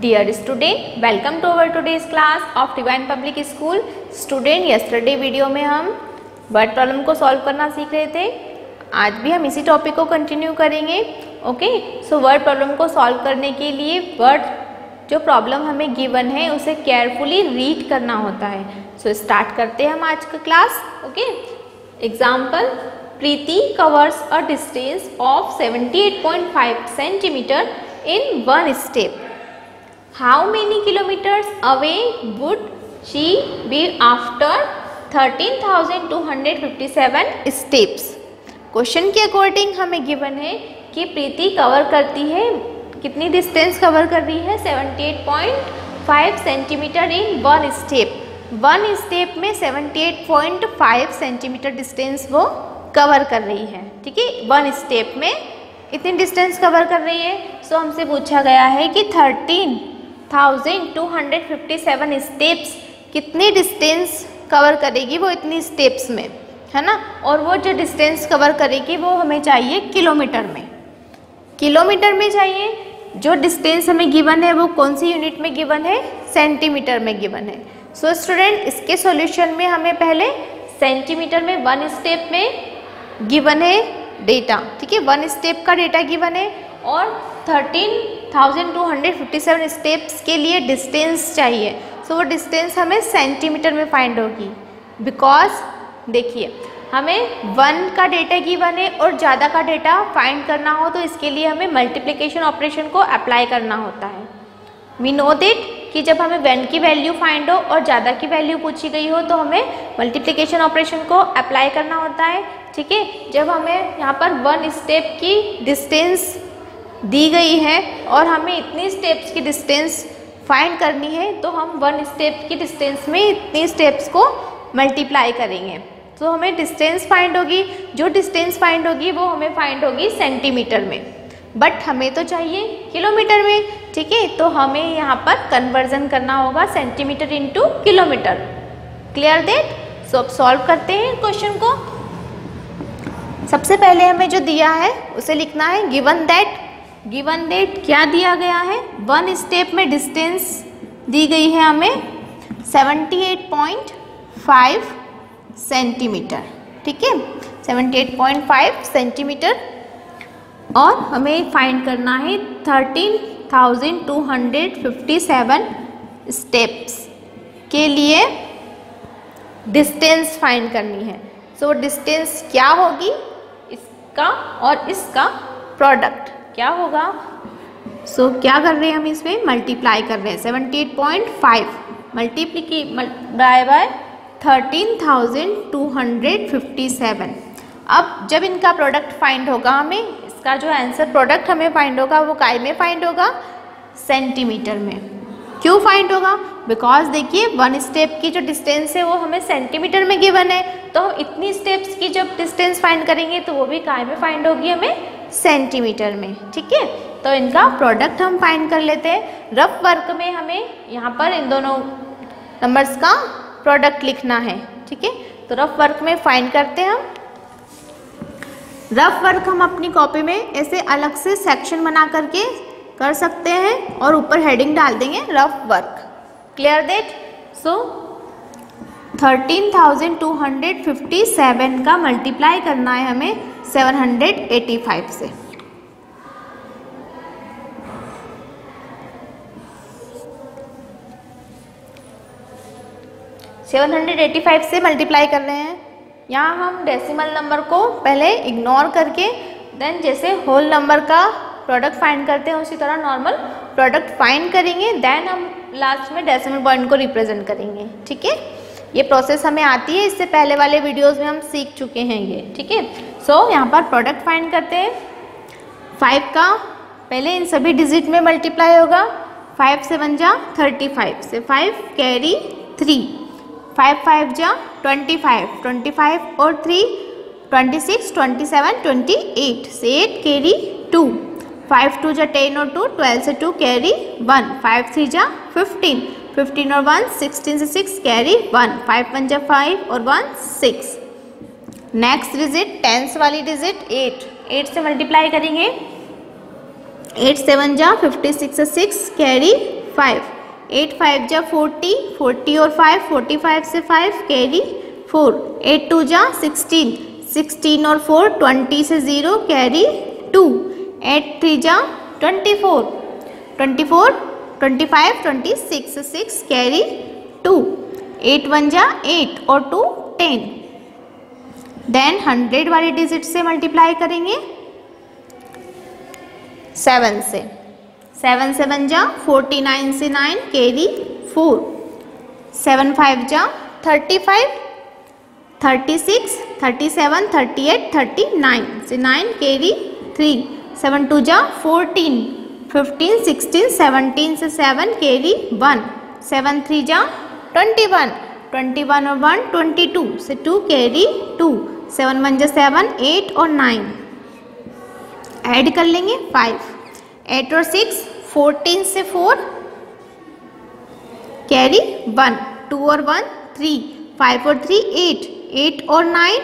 Dear student, welcome to our today's class of Divine Public School. Student, yesterday video में हम word problem को solve करना सीख रहे थे. आज भी हम इसी टॉपिक को कंटिन्यू करेंगे. ओके, सो वर्ड प्रॉब्लम को सॉल्व करने के लिए वर्ड जो प्रॉब्लम हमें गिवन है उसे केयरफुली रीड करना होता है. सो स्टार्ट करते हैं हम आज का class. Okay, example, Preeti covers a distance of 78.5 centimetre in one step. How many kilometers away would she be after 13,257 steps? Question के अकॉर्डिंग हमें गिवन है कि प्रीति कवर करती है, कितनी डिस्टेंस कवर कर रही है, 78.5 centimetre in one step. One step में 78.5 सेंटीमीटर डिस्टेंस वो कवर कर रही है. ठीक है, वन स्टेप में इतनी डिस्टेंस कवर कर रही है. सो हमसे पूछा गया है कि 13,257 स्टेप्स कितनी डिस्टेंस कवर करेगी वो इतनी स्टेप्स में, है ना. और वो जो डिस्टेंस कवर करेगी वो हमें चाहिए किलोमीटर में. किलोमीटर में चाहिए. जो डिस्टेंस हमें गिवन है वो कौन सी यूनिट में गिवन है, सेंटीमीटर में गिवन है. सो स्टूडेंट, इसके सॉल्यूशन में हमें पहले सेंटीमीटर में वन स्टेप में गिवन है डेटा. ठीक है, वन स्टेप का डेटा गिवन है और 13,257 स्टेप्स के लिए डिस्टेंस चाहिए. सो वो डिस्टेंस हमें सेंटीमीटर में फाइंड होगी. बिकॉज देखिए, हमें वन का डेटा गिवन है और ज़्यादा का डेटा फाइंड करना हो तो इसके लिए हमें मल्टीप्लिकेशन ऑपरेशन को अप्लाई करना होता है. वी नो दैट कि जब हमें वन की वैल्यू फाइंड हो और ज़्यादा की वैल्यू पूछी गई हो तो हमें मल्टीप्लिकेशन ऑपरेशन को अप्लाई करना होता है. ठीक है, जब हमें यहाँ पर वन स्टेप की डिस्टेंस दी गई है और हमें इतनी स्टेप्स की डिस्टेंस फाइंड करनी है तो हम वन स्टेप की डिस्टेंस में इतनी स्टेप्स को मल्टीप्लाई करेंगे. तो हमें डिस्टेंस फाइंड होगी. जो डिस्टेंस फाइंड होगी वो हमें फाइंड होगी सेंटीमीटर में, बट हमें तो चाहिए किलोमीटर में. ठीक है, तो हमें यहाँ पर कन्वर्जन करना होगा centimeter into kilometer. Clear that? So अब सॉल्व करते हैं क्वेश्चन को. सबसे पहले हमें जो दिया है उसे लिखना है गिवन दैट. गिवन दैट क्या दिया गया है, वन स्टेप में डिस्टेंस दी गई है हमें 78.5 सेंटीमीटर. ठीक है, 78.5 सेंटीमीटर और हमें फाइंड करना है 13,257 स्टेप्स के लिए डिस्टेंस फाइंड करनी है. सो डिस्टेंस क्या होगी, इसका और इसका प्रोडक्ट क्या होगा. सो क्या कर रहे हैं हम, इसमें मल्टीप्लाई कर रहे हैं. 78.5 मल्टीप्लाई बाय 13,257. अब जब इनका प्रोडक्ट फाइंड होगा, हमें इसका जो आंसर प्रोडक्ट हमें फाइंड होगा वो काय में फाइंड होगा, सेंटीमीटर में. क्यों फाइंड होगा, बिकॉज देखिए वन स्टेप की जो डिस्टेंस है वो हमें सेंटीमीटर में गिवन है, तो हम इतनी स्टेप्स की जब डिस्टेंस फाइंड करेंगे तो वो भी काय में फाइंड होगी, हमें सेंटीमीटर में. ठीक है, तो इनका प्रोडक्ट हम फाइंड कर लेते हैं. रफ वर्क में हमें यहाँ पर इन दोनों नंबर्स का प्रोडक्ट लिखना है. ठीक है, तो रफ वर्क में फाइंड करते हैं हम. रफ वर्क हम अपनी कॉपी में ऐसे अलग से सेक्शन बना करके कर सकते हैं और ऊपर हेडिंग डाल देंगे rough work. Clear that? So 13,257 का मल्टीप्लाई करना है हमें 785 से. से मल्टीप्लाई कर रहे हैं. यहाँ हम डेसिमल नंबर को पहले इग्नोर करके देन जैसे होल नंबर का प्रोडक्ट फाइंड करते हैं उसी तरह नॉर्मल प्रोडक्ट फाइंड करेंगे. देन हम लास्ट में डेसिमल पॉइंट को रिप्रेजेंट करेंगे. ठीक है, ये प्रोसेस हमें आती है, इससे पहले वाले वीडियोस में हम सीख चुके हैं ये. ठीक है, सो यहाँ पर प्रोडक्ट फाइंड करते हैं. 5 का पहले इन सभी डिजिट में मल्टीप्लाई होगा. 5 7 जा 35 से 5 कैरी 3, 5 5 जा 25, 25 और 3 26, 27 28 से 8 कैरी 2, 5 2 जा 10 और 2 12 से 2 कैरी 1, 5 3 जा 15, 15 और 1 16 से 6 कैरी 1, 5 1 जा 5 और 1 6. नेक्स्ट डिजिट टेंस वाली डिजिट 8 से मल्टीप्लाई करेंगे. 8 7 जा 56 से 6 कैरी 5, 8 5 जा 40, 40 और 5, 45 से 5 कैरी 4, 8 2 जा 16, 16 और 4 20 से 0 कैरी 2, 8 3 जा 24, 24 25 26 से 6 कैरी 2, 8 1 जा 8 और 2 10। देन 100 वाली डिजिट से मल्टीप्लाई करेंगे 7 से, 7 7 जा 49 से 9 कैरी 4, 7 5 जा 35, 36 37 38 39 से 9 कैरी 3, 7 2 जा 14, 15 16 17 से 7 कैरी 1, 7 3 जा 21, 21 और 1 22 से 2 कैरी 2, 7 1 जा 7 8 और 9 ऐड कर लेंगे 5, 8 और 6 14 से 4 कैरी 1, 2 और 1 3, 5 और 3 8, 8 और 9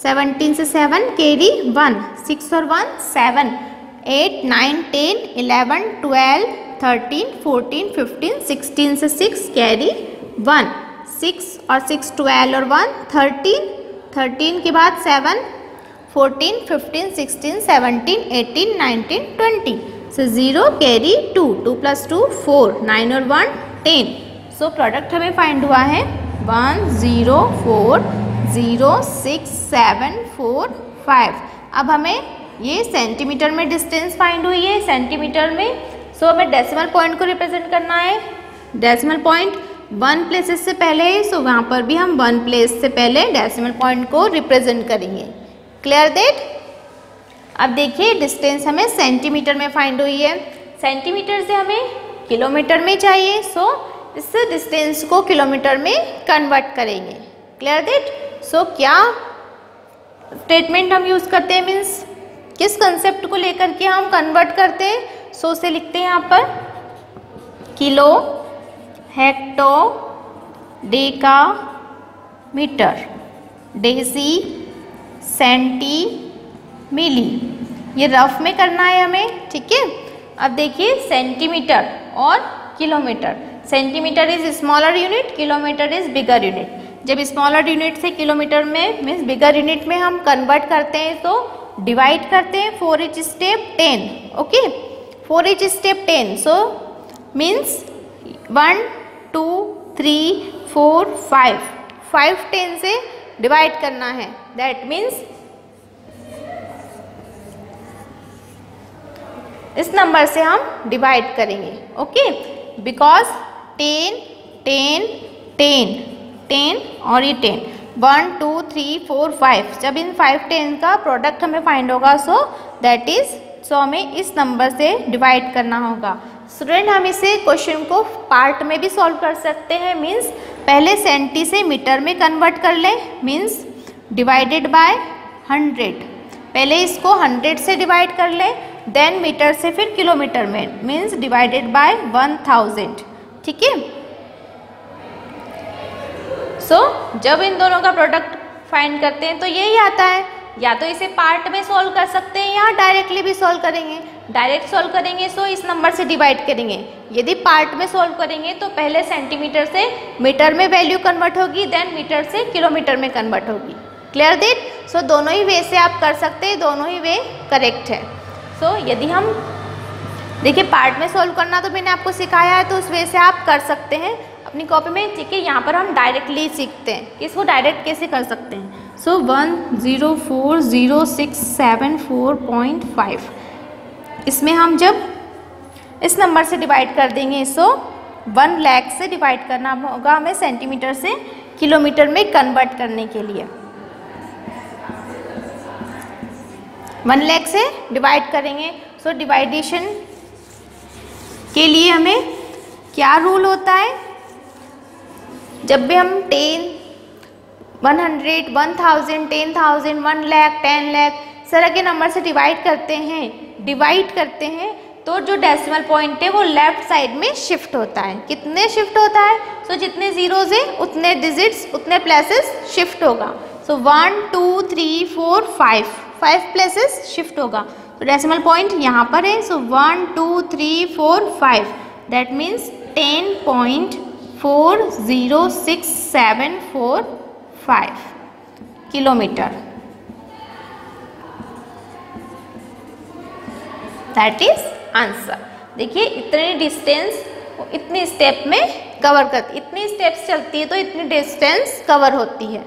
17 से 7 कैरी 1, 6 और 1 7, 8 9 10 11 12 13 14 15 16 से 6 कैरी 1, 6 और 6 12 और 1 13, 13 के बाद 7 14 15 16 17 18 19 20 से 0 कैरी 2, 2 + 2 4, 9 और 1 10। सो प्रोडक्ट हमें फाइंड हुआ है 1 0 4 0 6 7 4 5। अब हमें ये सेंटीमीटर में डिस्टेंस फाइंड हुई है सेंटीमीटर में। सो हमें डेसिमल पॉइंट को रिप्रेजेंट करना है। डेसिमल पॉइंट 1 प्लेसेस से पहले है, सो वहाँ पर भी हम 1 प्लेस से पहले डेसिमल पॉइंट को रिप्रेजेंट करेंगे। Clear that. अब देखिए डिस्टेंस हमें सेंटीमीटर में फाइंड हुई है, सेंटीमीटर से हमें किलोमीटर में चाहिए। सो इस डिस्टेंस को किलोमीटर में कन्वर्ट करेंगे। Clear that. सो क्या स्टेटमेंट हम यूज़ करते हैं, मीन्स किस कंसेप्ट को लेकर के हम कन्वर्ट करते हैं। सो से लिखते हैं यहाँ पर kilo, hecto, deca, meter, deci, centi, milli. ये रफ में करना है हमें, ठीक है। अब देखिए सेंटीमीटर और kilometre. Centimetre is smaller unit, kilometre is bigger unit. जब स्मॉलर यूनिट से किलोमीटर में मीन्स बिगर यूनिट में हम कन्वर्ट करते हैं तो डिवाइड करते हैं 4 each step 10। Okay, 4 each step 10। So means 1 2 3 4 5 5 10 से डिवाइड करना है। दैट मीन्स इस नंबर से हम डिवाइड करेंगे। ओके, बिकॉज 10 10 10 10 और ये 10 1 2 3 4 5। जब इन 5 10 का प्रोडक्ट हमें फाइंड होगा सो दैट इज हमें इस नंबर से डिवाइड करना होगा। स्टूडेंट हम इसे क्वेश्चन को पार्ट में भी सॉल्व कर सकते हैं। मीन्स पहले सेंटी से मीटर में कन्वर्ट कर लें, मीन्स डिवाइडेड बाय 100। पहले इसको 100 से डिवाइड कर लें, देन मीटर से फिर किलोमीटर में, मीन्स डिवाइडेड बाय 1000। ठीक है। सो जब इन दोनों का प्रोडक्ट फाइंड करते हैं तो यही आता है। या तो इसे पार्ट में सॉल्व कर सकते हैं या डायरेक्टली भी सॉल्व करेंगे। डायरेक्ट सॉल्व करेंगे सो इस नंबर से डिवाइड करेंगे। यदि पार्ट में सॉल्व करेंगे तो पहले सेंटीमीटर से मीटर में वैल्यू कन्वर्ट होगी, देन मीटर से किलोमीटर में कन्वर्ट होगी। Clear that. सो दोनों ही वे से आप कर सकते हैं, दोनों ही वे करेक्ट है। सो यदि हम देखिए पार्ट में सॉल्व करना तो मैंने आपको सिखाया है, तो उस वे से आप कर सकते हैं अपनी कॉपी में। ठीक है, यहाँ पर हम डायरेक्टली सीखते हैं कि इसको डायरेक्ट कैसे कर सकते हैं। सो 1040674.5 इसमें हम जब इस नंबर से डिवाइड कर देंगे, सो 1 लाख से डिवाइड करना होगा हमें सेंटीमीटर से किलोमीटर में कन्वर्ट करने के लिए। 1 लाख से डिवाइड करेंगे। सो डिवाइडेशन के लिए हमें क्या रूल होता है, जब भी हम 10 100 1000 10,000 1 लाख 10 लाख इस तरह के नंबर से डिवाइड करते हैं तो जो डेसिमल पॉइंट है वो लेफ्ट साइड में शिफ्ट होता है। कितने शिफ्ट होता है? सो जितने जीरोज है उतने डिजिट्स उतने प्लेसेस शिफ्ट होगा। सो 1 2 3 4 5 प्लेसेस शिफ्ट होगा। तो डेसिमल पॉइंट यहाँ पर है। सो 1 2 3 4 5 that means 10.406745 kilometre. That is answer. देखिए इतनी डिस्टेंस इतनी स्टेप में कवर करती, इतनी स्टेप्स चलती है तो इतनी डिस्टेंस कवर होती है,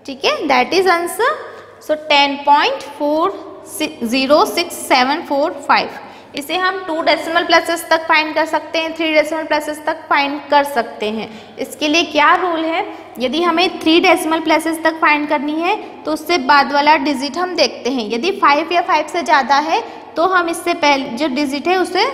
ठीक है। That is answer. सो 10.406745 इसे हम 2 डेसिमल प्लेसेस तक फाइंड कर सकते हैं, 3 डेसिमल प्लेसेस तक फाइंड कर सकते हैं। इसके लिए क्या रूल है, यदि हमें 3 डेसिमल प्लेसेस तक फाइंड करनी है तो उससे बाद वाला डिजिट हम देखते हैं। यदि 5 या 5 से ज़्यादा है तो हम इससे पहले जो डिजिट है उसे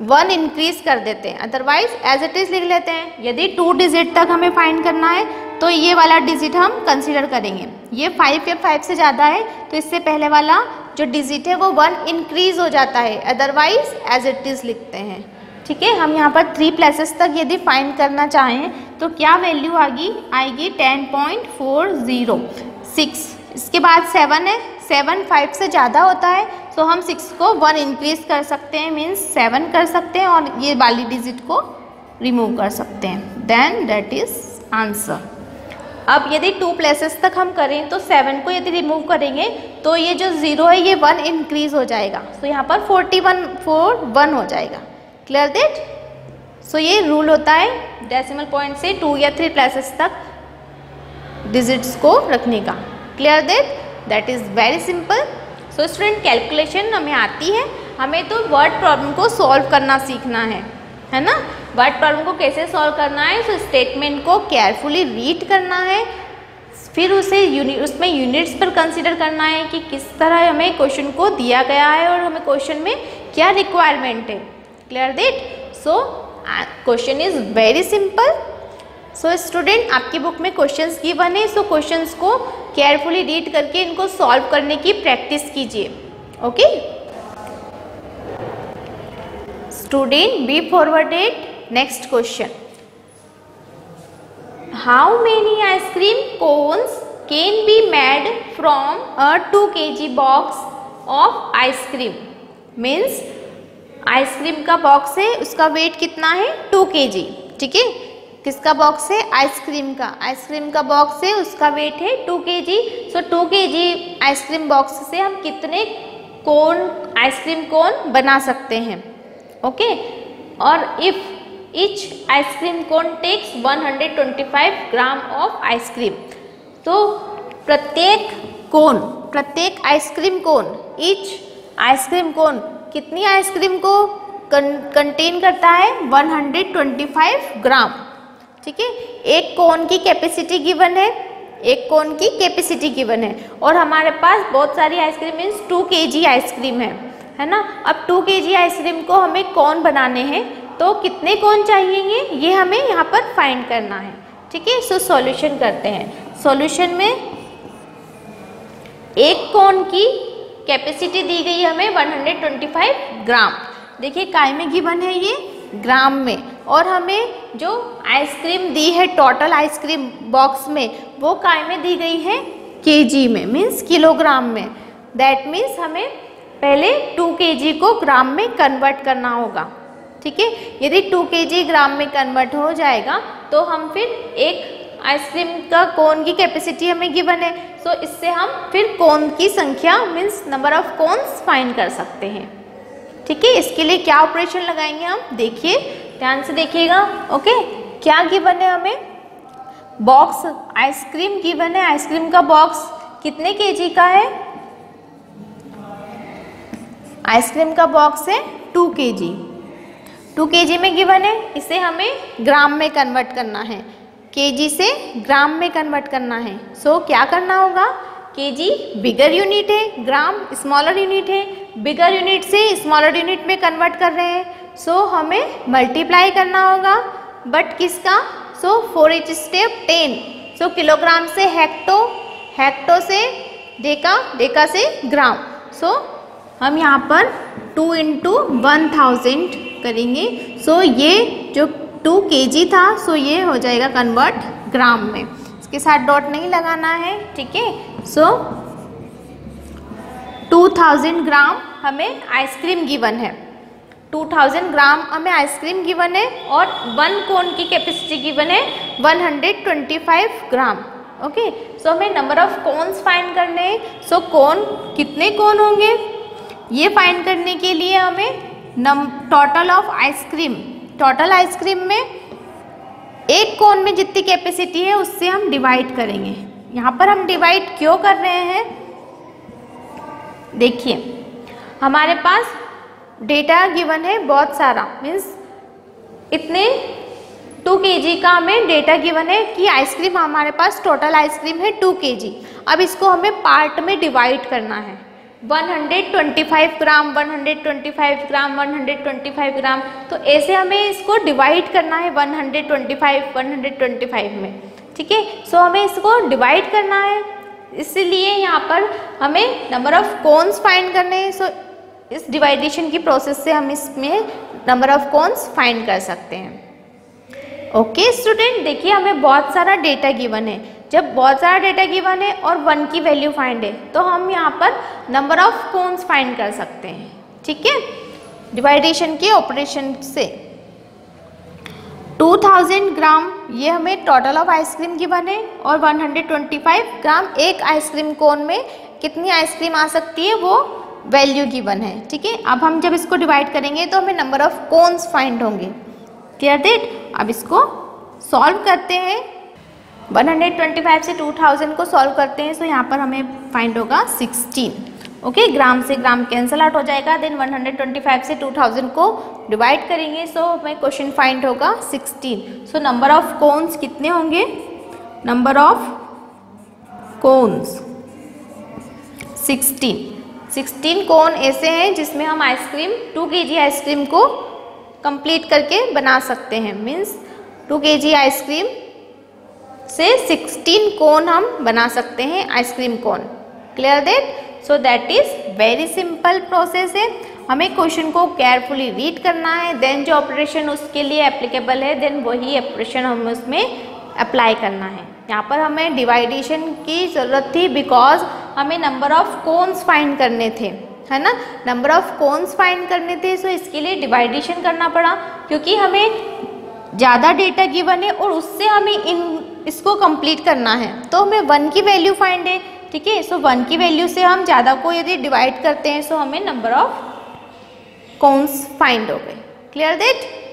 1 इंक्रीज कर देते हैं, अदरवाइज एज इट इज लिख लेते हैं। यदि 2 डिजिट तक हमें फाइंड करना है तो ये वाला डिजिट हम कंसीडर करेंगे। ये 5 या 5 से ज़्यादा है तो इससे पहले वाला जो डिजिट है वो 1 इंक्रीज हो जाता है, अदरवाइज एज इट इज लिखते हैं, ठीक है। हम यहाँ पर 3 प्लेसेस तक यदि फाइंड करना चाहें तो क्या वैल्यू आएगी 10.406। इसके बाद 7 है, 7 5 से ज़्यादा होता है तो हम 6 को 1 इंक्रीज कर सकते हैं, मीन्स 7 कर सकते हैं और ये वाली डिजिट को रिमूव कर सकते हैं। Then that is answer. अब यदि 2 प्लेसेस तक हम करें तो 7 को यदि रिमूव करेंगे तो ये जो 0 है ये 1 इंक्रीज हो जाएगा, तो यहाँ पर 41 हो जाएगा। Clear that. सो ये रूल होता है डेसिमल पॉइंट से 2 या 3 प्लेसेस तक डिजिट्स को रखने का। Clear that is very simple. So student calculation हमें आती है, हमें तो वर्ड प्रॉब्लम को सॉल्व करना सीखना है ना। वर्ड प्रॉब्लम को कैसे सॉल्व करना है, सो स्टेटमेंट को केयरफुली रीड करना है, फिर उसे उसमें यूनिट्स पर कंसीडर करना है कि किस तरह हमें क्वेश्चन को दिया गया है और हमें क्वेश्चन में क्या रिक्वायरमेंट है। Clear that. So question is very simple. So student आपकी बुक में क्वेश्चंस गिवन है, सो क्वेश्चंस को केयरफुली रीड करके इनको सॉल्व करने की प्रैक्टिस कीजिए। Okay student, be forwarded. Next question, how many ice cream cones can be made from a 2 kg box of ice cream. Means ice cream का बॉक्स है, उसका वेट कितना है 2 kg, ठीक है। किसका बॉक्स है, आइसक्रीम का बॉक्स है, उसका वेट है 2 kg। सो 2 kg आइसक्रीम बॉक्स से हम कितने आइसक्रीम कोन बना सकते हैं। ओके और if each ice cream cone takes 125 gram of ice cream, तो प्रत्येक ice cream cone, each ice cream cone कितनी आइसक्रीम को कंटेन करता है 125 ग्राम, ठीक है। एक कोन की कैपेसिटी गिवन है, और हमारे पास बहुत सारी आइसक्रीम मीन्स 2 kg आइसक्रीम है ना। अब 2 kg आइसक्रीम को हमें कोन बनाने हैं तो कितने कोन चाहिए ये हमें यहाँ पर फाइंड करना है, ठीक है। सो सॉल्यूशन करते हैं। सॉल्यूशन में एक कोन की कैपेसिटी दी गई है हमें 125 ग्राम। देखिए काय में गिवन है ये, ग्राम में, और हमें जो आइसक्रीम दी है टोटल आइसक्रीम बॉक्स में वो काय में दी गई है kg में, मीन्स किलोग्राम में। दैट मीन्स हमें पहले 2 kg को ग्राम में कन्वर्ट करना होगा, ठीक है। यदि 2 kg ग्राम में कन्वर्ट हो जाएगा तो हम फिर एक आइसक्रीम का कोन की कैपेसिटी हमें गिवन है, सो इससे हम फिर कोन की संख्या means number of cones find कर सकते हैं, ठीक है। इसके लिए क्या ऑपरेशन लगाएंगे हम, देखिए ध्यान से देखिएगा। ओके क्या गिवन है हमें, बॉक्स आइसक्रीम गिवन है। आइसक्रीम का बॉक्स कितने kg का है, आइसक्रीम का बॉक्स है 2 kg। 2 kg में गिवन है, इसे हमें ग्राम में कन्वर्ट करना है, kg से ग्राम में कन्वर्ट करना है। सो क्या करना होगा, kg बिगर यूनिट है, ग्राम स्मॉलर यूनिट है, बिगर यूनिट से स्मॉलर यूनिट में कन्वर्ट कर रहे हैं, सो हमें मल्टीप्लाई करना होगा। बट किसका, so for each step 10। So kilogram से हेक्टो, हेक्टो से डेका, डेका से ग्राम। सो हम यहाँ पर 2 × 1000 करेंगे। सो ये जो 2 kg था सो ये हो जाएगा कन्वर्ट ग्राम में, इसके साथ डॉट नहीं लगाना है, ठीक है। सो 2000 ग्राम हमें आइसक्रीम गिवन है, 2000 ग्राम हमें आइसक्रीम गिवन है और 1 कोन की कैपेसिटी गिवन है 125 ग्राम। ओके, सो हमें नंबर ऑफ कोन्स फाइंड करने हैं। सो कोन, कितने कोन होंगे ये फाइंड करने के लिए हमें total of ice cream, total ice cream में एक कोन में जितनी कैपेसिटी है उससे हम डिवाइड करेंगे। यहाँ पर हम डिवाइड क्यों कर रहे हैं, देखिए हमारे पास डेटा गिवन है बहुत सारा, मीन्स इतने 2 kg का हमें डेटा गिवन है कि आइसक्रीम, हमारे पास टोटल आइसक्रीम है 2 kg। अब इसको हमें पार्ट में डिवाइड करना है, 125 ग्राम, 125 ग्राम, 125 ग्राम, तो ऐसे हमें इसको डिवाइड करना है 125 में। ठीक है, सो हमें इसको डिवाइड करना है, इसलिए यहाँ पर हमें नंबर ऑफ कोन्स फाइंड करने हैं। सो इस डिवाइडेशन की प्रोसेस से हम इसमें नंबर ऑफ कोन्स फाइंड कर सकते हैं। ओके स्टूडेंट, देखिए हमें बहुत सारा डेटा गिवन है। जब बहुत सारा डेटा गिवन है और 1 की वैल्यू फाइंड है तो हम यहाँ पर नंबर ऑफ कोन्स फाइंड कर सकते हैं। ठीक है, डिवाइडेशन के ऑपरेशन से 2000 ग्राम ये हमें टोटल ऑफ आइसक्रीम गिवन है और 125 ग्राम एक आइसक्रीम कोन में कितनी आइसक्रीम आ सकती है वो वैल्यू गिवन है। ठीक है, अब हम जब इसको डिवाइड करेंगे तो हमें नंबर ऑफ कोन्स फाइंड होंगे। Clear that? अब इसको सॉल्व करते हैं, 125 से 2000 को सॉल्व करते हैं। सो यहाँ पर हमें फाइंड होगा 16। ओके, ग्राम से ग्राम कैंसिल आउट हो जाएगा, देन 125 से 2000 को डिवाइड करेंगे। सो हमें क्वेश्चन फाइंड होगा 16। सो नंबर ऑफ कोन्स कितने होंगे, नंबर ऑफ कोन्स 16 कोन ऐसे हैं जिसमें हम आइसक्रीम 2 kg आइसक्रीम को कंप्लीट करके बना सकते हैं। मीन्स 2 kg आइसक्रीम से 16 कोन हम बना सकते हैं, ice cream cone. Clear that? So that is very simple process है। हमें क्वेश्चन को केयरफुली रीड करना है, देन जो ऑपरेशन उसके लिए एप्लीकेबल है देन वही ऑपरेशन हमें उसमें अप्लाई करना है। यहाँ पर हमें डिवाइडेशन की ज़रूरत थी बिकॉज हमें नंबर ऑफ कोन्स फाइंड करने थे, है ना, नंबर ऑफ कोन्स फाइंड करने थे। सो इसके लिए डिवाइडेशन करना पड़ा क्योंकि हमें ज़्यादा डेटा गिवन है और उससे हमें इसको कंप्लीट करना है, तो हमें 1 की वैल्यू फाइंड है। ठीक है, सो 1 की वैल्यू से हम ज़्यादा को यदि डिवाइड करते हैं सो हमें नंबर ऑफ कोन्स फाइंड हो गए। Clear that?